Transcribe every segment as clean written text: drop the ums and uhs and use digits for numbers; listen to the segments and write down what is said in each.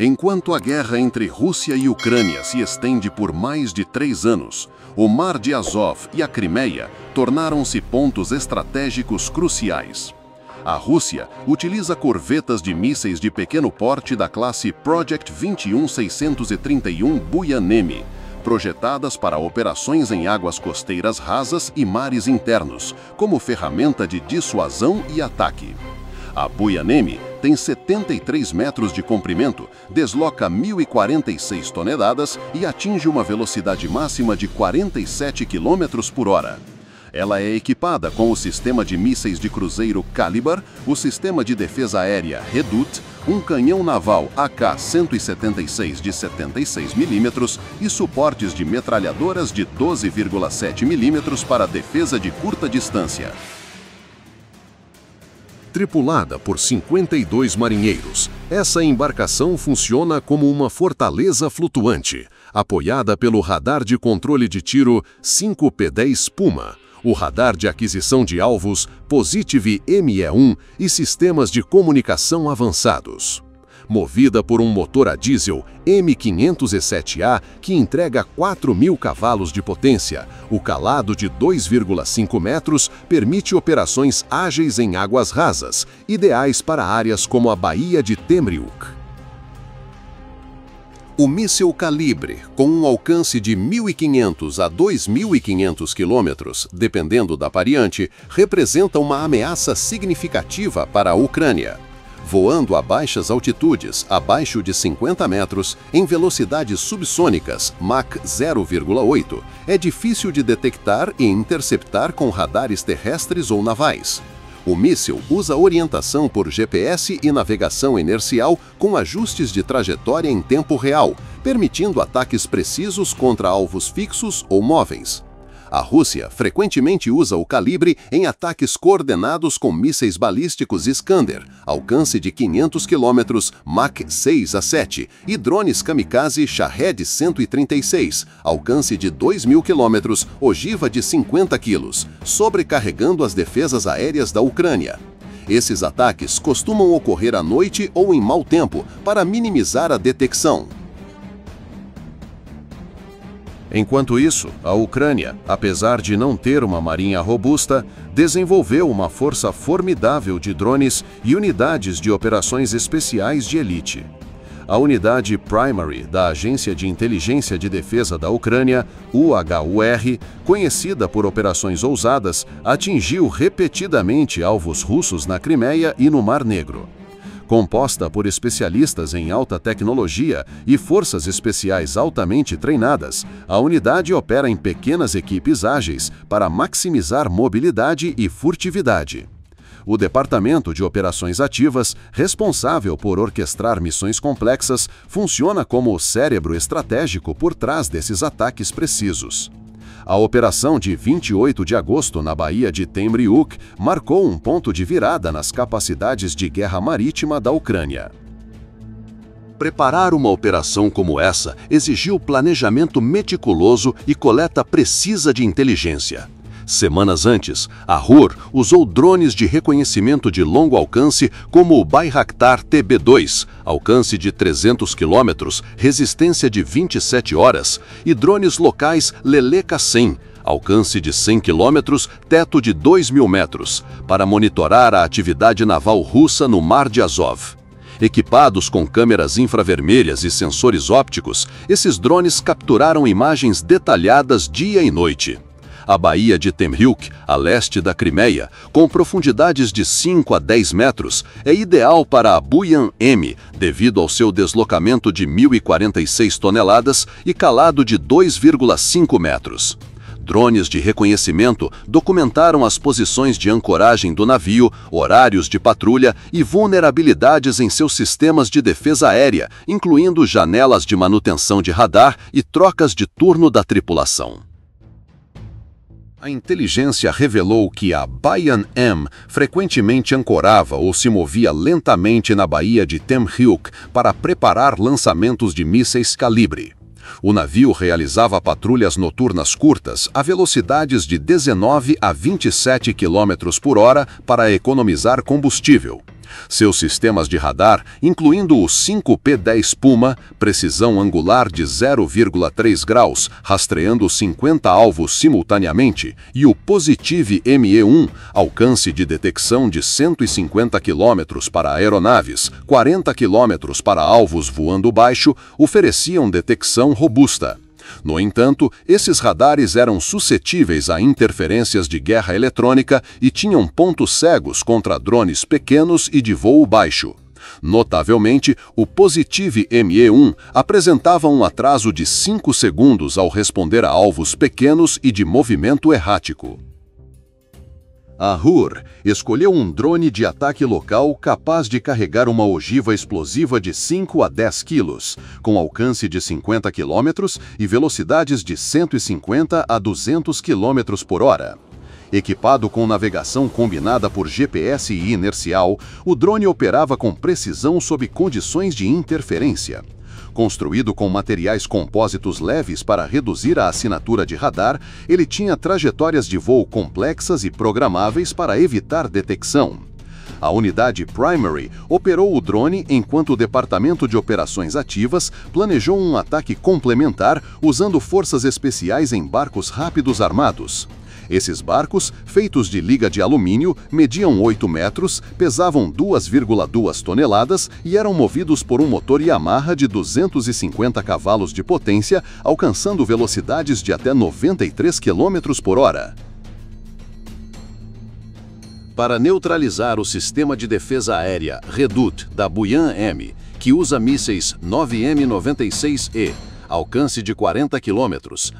Enquanto a guerra entre Rússia e Ucrânia se estende por mais de 3 anos, o Mar de Azov e a Crimeia tornaram-se pontos estratégicos cruciais. A Rússia utiliza corvetas de mísseis de pequeno porte da classe Project 21631 Buyanemy, projetadas para operações em águas costeiras rasas e mares internos, como ferramenta de dissuasão e ataque. A Buyanemy tem 73 metros de comprimento, desloca 1.046 toneladas e atinge uma velocidade máxima de 47 km por hora. Ela é equipada com o sistema de mísseis de cruzeiro Caliber, o sistema de defesa aérea Redut, um canhão naval AK-176 de 76 mm e suportes de metralhadoras de 12,7 mm para defesa de curta distância. Tripulada por 52 marinheiros, essa embarcação funciona como uma fortaleza flutuante, apoiada pelo radar de controle de tiro 5P10 Puma, o radar de aquisição de alvos Positive ME1 e sistemas de comunicação avançados. Movida por um motor a diesel M507A que entrega 4.000 cavalos de potência, o calado de 2,5 metros permite operações ágeis em águas rasas, ideais para áreas como a Baía de Temriuk. O míssil Calibre, com um alcance de 1.500 a 2.500 quilômetros, dependendo da variante, representa uma ameaça significativa para a Ucrânia. Voando a baixas altitudes, abaixo de 50 metros, em velocidades subsônicas, Mach 0,8, é difícil de detectar e interceptar com radares terrestres ou navais. O míssil usa orientação por GPS e navegação inercial com ajustes de trajetória em tempo real, permitindo ataques precisos contra alvos fixos ou móveis. A Rússia frequentemente usa o Calibre em ataques coordenados com mísseis balísticos Iskander, alcance de 500 km, Mach 6 a 7, e drones kamikaze Shahed 136, alcance de 2.000 km, ogiva de 50 kg, sobrecarregando as defesas aéreas da Ucrânia. Esses ataques costumam ocorrer à noite ou em mau tempo para minimizar a detecção. Enquanto isso, a Ucrânia, apesar de não ter uma marinha robusta, desenvolveu uma força formidável de drones e unidades de operações especiais de elite. A unidade Primary da Agência de Inteligência de Defesa da Ucrânia, UHUR, conhecida por operações ousadas, atingiu repetidamente alvos russos na Crimeia e no Mar Negro. Composta por especialistas em alta tecnologia e forças especiais altamente treinadas, a unidade opera em pequenas equipes ágeis para maximizar mobilidade e furtividade. O Departamento de Operações Ativas, responsável por orquestrar missões complexas, funciona como o cérebro estratégico por trás desses ataques precisos. A operação de 28 de agosto na Baía de Temriuk marcou um ponto de virada nas capacidades de guerra marítima da Ucrânia. Preparar uma operação como essa exigiu planejamento meticuloso e coleta precisa de inteligência. Semanas antes, a RUR usou drones de reconhecimento de longo alcance como o Bayraktar TB2, alcance de 300 km, resistência de 27 horas, e drones locais Leleka 100, alcance de 100 km, teto de 2.000 metros, para monitorar a atividade naval russa no Mar de Azov. Equipados com câmeras infravermelhas e sensores ópticos, esses drones capturaram imagens detalhadas dia e noite. A Baía de Temriuk, a leste da Crimeia, com profundidades de 5 a 10 metros, é ideal para a Buyanemy, devido ao seu deslocamento de 1.046 toneladas e calado de 2,5 metros. Drones de reconhecimento documentaram as posições de ancoragem do navio, horários de patrulha e vulnerabilidades em seus sistemas de defesa aérea, incluindo janelas de manutenção de radar e trocas de turno tripulação. A inteligência revelou que a Buyanemy frequentemente ancorava ou se movia lentamente na Baía de Temriuk para preparar lançamentos de mísseis Calibre. O navio realizava patrulhas noturnas curtas a velocidades de 19 a 27 km por hora para economizar combustível. Seus sistemas de radar, incluindo o 5P10 Puma, precisão angular de 0,3 graus, rastreando 50 alvos simultaneamente, e o Positive ME1, alcance de detecção de 150 km para aeronaves, 40 km para alvos voando baixo, ofereciam detecção robusta. No entanto, esses radares eram suscetíveis a interferências de guerra eletrônica e tinham pontos cegos contra drones pequenos e de voo baixo. Notavelmente, o Positive ME1 apresentava um atraso de 5 segundos ao responder a alvos pequenos e de movimento errático. A HUR escolheu um drone de ataque local capaz de carregar uma ogiva explosiva de 5 a 10 quilos, com alcance de 50 km e velocidades de 150 a 200 km por hora. Equipado com navegação combinada por GPS e inercial, o drone operava com precisão sob condições de interferência. Construído com materiais compósitos leves para reduzir a assinatura de radar, ele tinha trajetórias de voo complexas e programáveis para evitar detecção. A unidade Primary operou o drone enquanto o Departamento de Operações Ativas planejou um ataque complementar usando forças especiais em barcos rápidos armados. Esses barcos, feitos de liga de alumínio, mediam 8 metros, pesavam 2,2 toneladas e eram movidos por um motor Yamaha de 250 cavalos de potência, alcançando velocidades de até 93 km por hora. Para neutralizar o sistema de defesa aérea Redut da Buyan-M, que usa mísseis 9M96E, alcance de 40 km,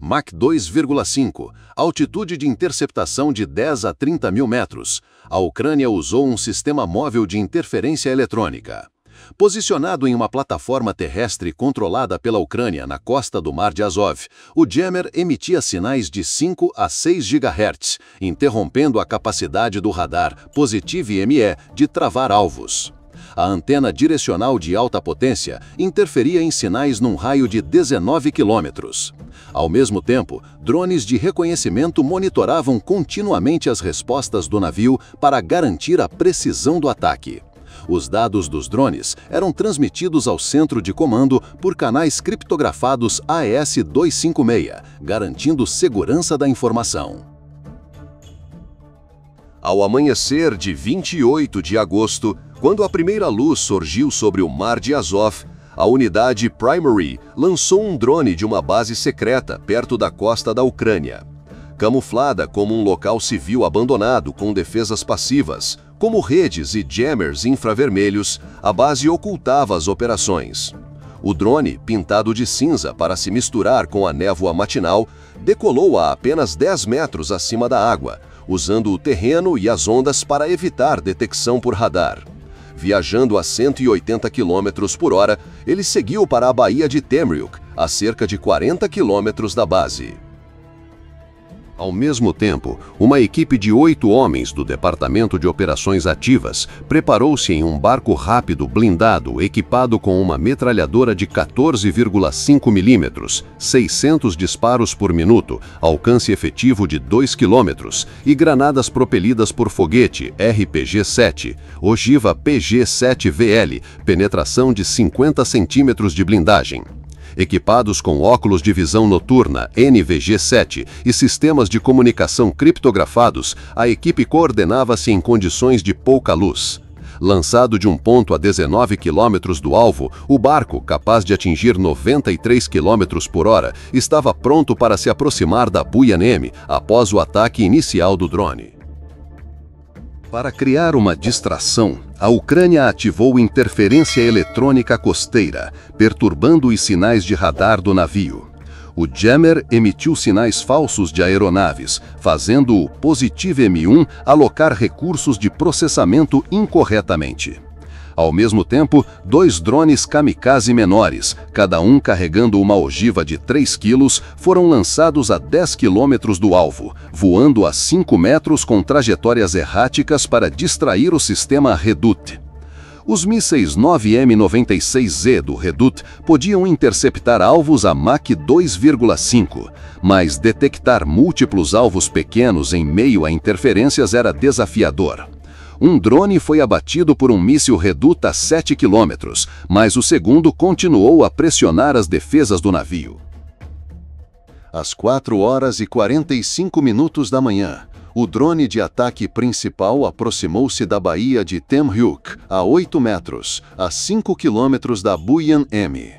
Mach 2,5, altitude de interceptação de 10 a 30 mil metros, a Ucrânia usou um sistema móvel de interferência eletrônica. Posicionado em uma plataforma terrestre controlada pela Ucrânia na costa do Mar de Azov, o jammer emitia sinais de 5 a 6 GHz, interrompendo a capacidade do radar Positive ME de travar alvos. A antena direcional de alta potência interferia em sinais num raio de 19 km. Ao mesmo tempo, drones de reconhecimento monitoravam continuamente as respostas do navio para garantir a precisão do ataque. Os dados dos drones eram transmitidos ao centro de comando por canais criptografados AES-256, garantindo segurança da informação. Ao amanhecer de 28 de agosto, quando a primeira luz surgiu sobre o Mar de Azov, a unidade Primary lançou um drone de uma base secreta perto da costa da Ucrânia. Camuflada como um local civil abandonado com defesas passivas, como redes e jammers infravermelhos, a base ocultava as operações. O drone, pintado de cinza para se misturar com a névoa matinal, decolou a apenas 10 metros acima da água, usando o terreno e as ondas para evitar detecção por radar. Viajando a 180 km por hora, ele seguiu para a Baía de Temryuk, a cerca de 40 km da base. Ao mesmo tempo, uma equipe de 8 homens do Departamento de Operações Ativas preparou-se em um barco rápido blindado equipado com uma metralhadora de 14,5 mm, 600 disparos por minuto, alcance efetivo de 2 km, e granadas propelidas por foguete RPG-7, ogiva PG-7VL, penetração de 50 centímetros de blindagem. Equipados com óculos de visão noturna NVG-7 e sistemas de comunicação criptografados, a equipe coordenava-se em condições de pouca luz. Lançado de um ponto a 19 km do alvo, o barco, capaz de atingir 93 km por hora, estava pronto para se aproximar da Buyan-M após o ataque inicial do drone. Para criar uma distração, a Ucrânia ativou interferência eletrônica costeira, perturbando os sinais de radar do navio. O jammer emitiu sinais falsos de aeronaves, fazendo o Positive M1 alocar recursos de processamento incorretamente. Ao mesmo tempo, 2 drones kamikaze menores, cada um carregando uma ogiva de 3 quilos, foram lançados a 10 quilômetros do alvo, voando a 5 metros com trajetórias erráticas para distrair o sistema Redut. Os mísseis 9M96E do Redut podiam interceptar alvos a Mach 2,5, mas detectar múltiplos alvos pequenos em meio a interferências era desafiador. Um drone foi abatido por um míssil Reduta a 7 quilômetros, mas o segundo continuou a pressionar as defesas do navio. Às 4h45 da manhã, o drone de ataque principal aproximou-se da baía de Temhuk, a 8 metros, a 5 quilômetros da Buyan-M.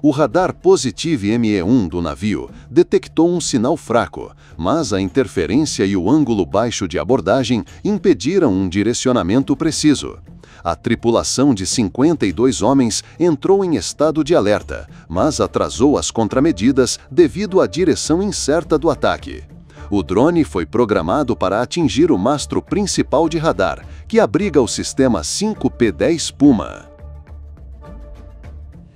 O radar Positive ME-1 do navio detectou um sinal fraco, mas a interferência e o ângulo baixo de abordagem impediram um direcionamento preciso. A tripulação de 52 homens entrou em estado de alerta, mas atrasou as contramedidas devido à direção incerta do ataque. O drone foi programado para atingir o mastro principal de radar, que abriga o sistema 5P10 Puma.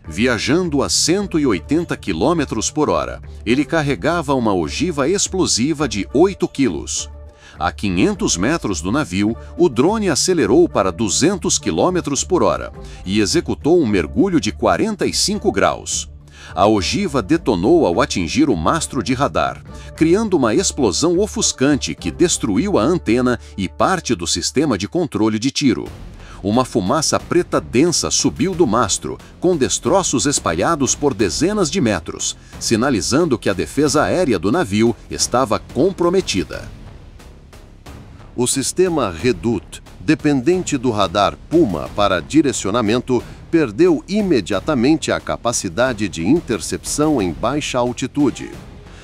Viajando a 180 km por hora, ele carregava uma ogiva explosiva de 8 quilos. A 500 metros do navio, o drone acelerou para 200 km por hora e executou um mergulho de 45 graus. A ogiva detonou ao atingir o mastro de radar, criando uma explosão ofuscante que destruiu a antena e parte do sistema de controle de tiro. Uma fumaça preta densa subiu do mastro, com destroços espalhados por dezenas de metros, sinalizando que a defesa aérea do navio estava comprometida. O sistema Redoute, dependente do radar Puma para direcionamento, perdeu imediatamente a capacidade de intercepção em baixa altitude.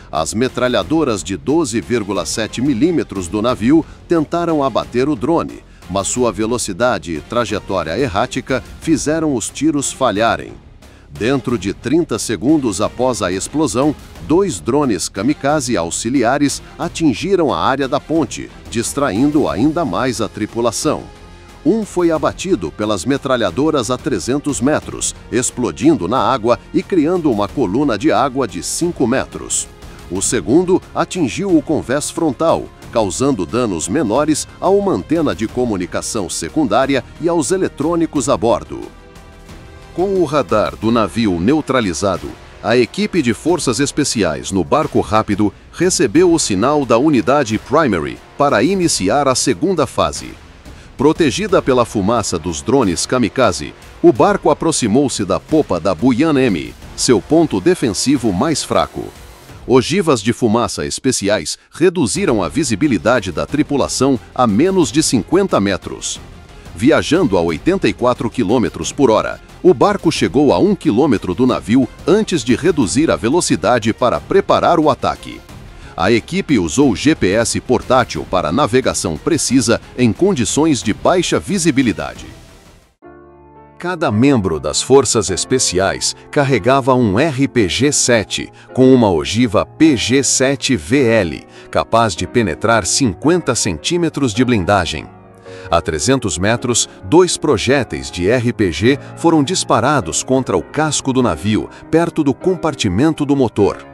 As metralhadoras de 12,7 milímetros do navio tentaram abater o drone, mas sua velocidade e trajetória errática fizeram os tiros falharem. Dentro de 30 segundos após a explosão, 2 drones kamikaze auxiliares atingiram a área da ponte, distraindo ainda mais a tripulação. Um foi abatido pelas metralhadoras a 300 metros, explodindo na água e criando uma coluna de água de 5 metros. O segundo atingiu o convés frontal, causando danos menores a uma antena de comunicação secundária e aos eletrônicos a bordo. Com o radar do navio neutralizado, a equipe de forças especiais no barco rápido recebeu o sinal da unidade Primary para iniciar a segunda fase. Protegida pela fumaça dos drones kamikaze, o barco aproximou-se da popa da Buyan-M, seu ponto defensivo mais fraco. Ogivas de fumaça especiais reduziram a visibilidade da tripulação a menos de 50 metros. Viajando a 84 km por hora, o barco chegou a 1 km do navio antes de reduzir a velocidade para preparar o ataque. A equipe usou GPS portátil para navegação precisa em condições de baixa visibilidade. Cada membro das Forças Especiais carregava um RPG-7 com uma ogiva PG-7VL, capaz de penetrar 50 centímetros de blindagem. A 300 metros, 2 projéteis de RPG foram disparados contra o casco do navio, perto do compartimento do motor.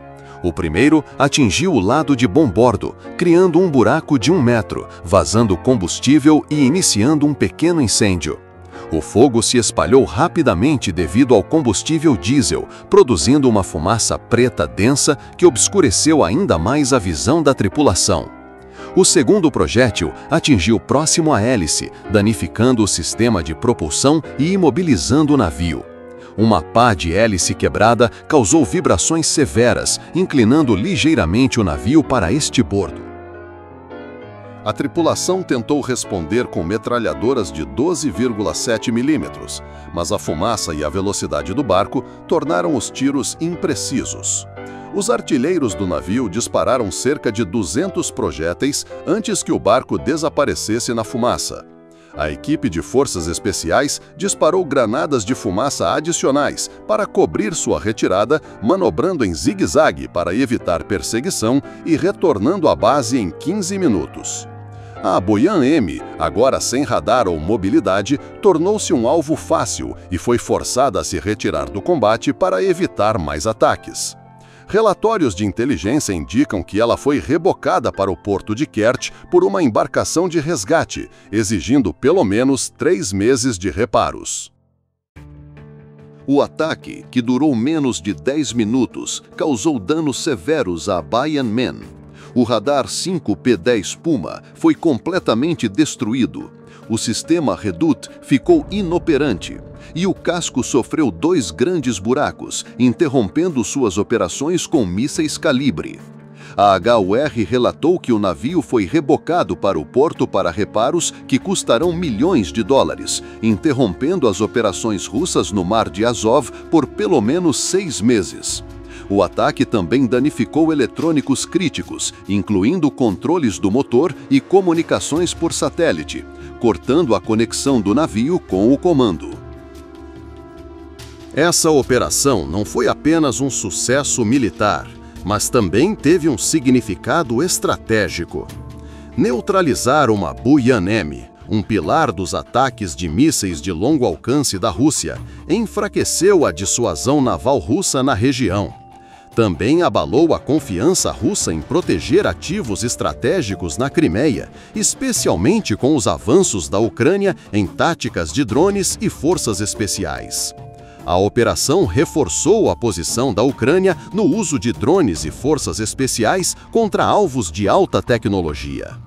O primeiro atingiu o lado de bombordo, criando um buraco de 1 metro, vazando combustível e iniciando um pequeno incêndio. O fogo se espalhou rapidamente devido ao combustível diesel, produzindo uma fumaça preta densa que obscureceu ainda mais a visão da tripulação. O segundo projétil atingiu próximo à hélice, danificando o sistema de propulsão e imobilizando o navio. Uma pá de hélice quebrada causou vibrações severas, inclinando ligeiramente o navio para estribordo. A tripulação tentou responder com metralhadoras de 12,7 milímetros, mas a fumaça e a velocidade do barco tornaram os tiros imprecisos. Os artilheiros do navio dispararam cerca de 200 projéteis antes que o barco desaparecesse na fumaça. A equipe de forças especiais disparou granadas de fumaça adicionais para cobrir sua retirada, manobrando em zigue-zague para evitar perseguição e retornando à base em 15 minutos. A Buyan-M, agora sem radar ou mobilidade, tornou-se um alvo fácil e foi forçada a se retirar do combate para evitar mais ataques. Relatórios de inteligência indicam que ela foi rebocada para o porto de Kerch por uma embarcação de resgate, exigindo pelo menos 3 meses de reparos. O ataque, que durou menos de 10 minutos, causou danos severos à Buyan-M. O radar 5P10 Puma foi completamente destruído. o sistema Redut ficou inoperante e o casco sofreu 2 grandes buracos, interrompendo suas operações com mísseis calibre. A HUR relatou que o navio foi rebocado para o porto para reparos que custarão milhões de dólares, interrompendo as operações russas no Mar de Azov por pelo menos 6 meses. O ataque também danificou eletrônicos críticos, incluindo controles do motor e comunicações por satélite, cortando a conexão do navio com o comando. Essa operação não foi apenas um sucesso militar, mas também teve um significado estratégico. Neutralizar uma Buyan-M, um pilar dos ataques de mísseis de longo alcance da Rússia, enfraqueceu a dissuasão naval russa na região. Também abalou a confiança russa em proteger ativos estratégicos na Crimeia, especialmente com os avanços da Ucrânia em táticas de drones e forças especiais. A operação reforçou a posição da Ucrânia no uso de drones e forças especiais contra alvos de alta tecnologia.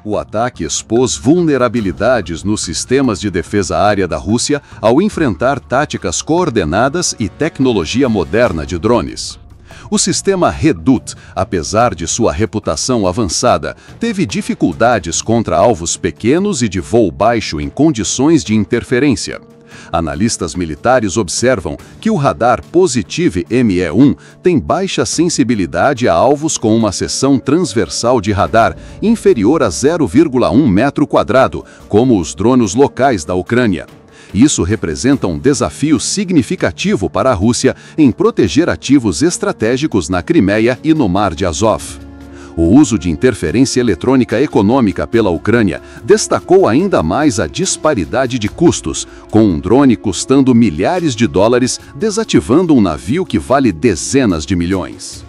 O ataque expôs vulnerabilidades nos sistemas de defesa aérea da Rússia ao enfrentar táticas coordenadas e tecnologia moderna de drones. O sistema Redut, apesar de sua reputação avançada, teve dificuldades contra alvos pequenos e de voo baixo em condições de interferência. Analistas militares observam que o radar Positive ME1 tem baixa sensibilidade a alvos com uma seção transversal de radar inferior a 0,1 metro quadrado, como os drones locais da Ucrânia. Isso representa um desafio significativo para a Rússia em proteger ativos estratégicos na Crimeia e no Mar de Azov. O uso de interferência eletrônica econômica pela Ucrânia destacou ainda mais a disparidade de custos, com um drone custando milhares de dólares desativando um navio que vale dezenas de milhões.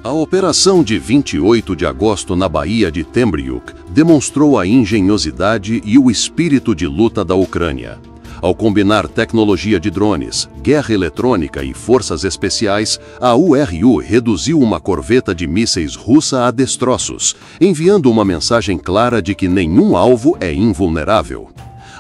A operação de 28 de agosto na Baía de Temryuk demonstrou a engenhosidade e o espírito de luta da Ucrânia. Ao combinar tecnologia de drones, guerra eletrônica e forças especiais, a URU reduziu uma corveta de mísseis russa a destroços, enviando uma mensagem clara de que nenhum alvo é invulnerável.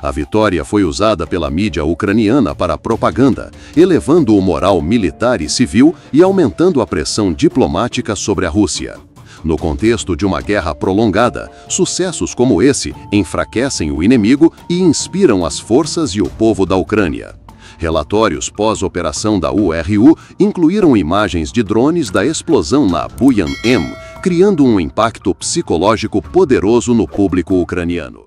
A vitória foi usada pela mídia ucraniana para propaganda, elevando o moral militar e civil e aumentando a pressão diplomática sobre a Rússia. No contexto de uma guerra prolongada, sucessos como esse enfraquecem o inimigo e inspiram as forças e o povo da Ucrânia. Relatórios pós-operação da URU incluíram imagens de drones da explosão na Buyan-M, criando um impacto psicológico poderoso no público ucraniano.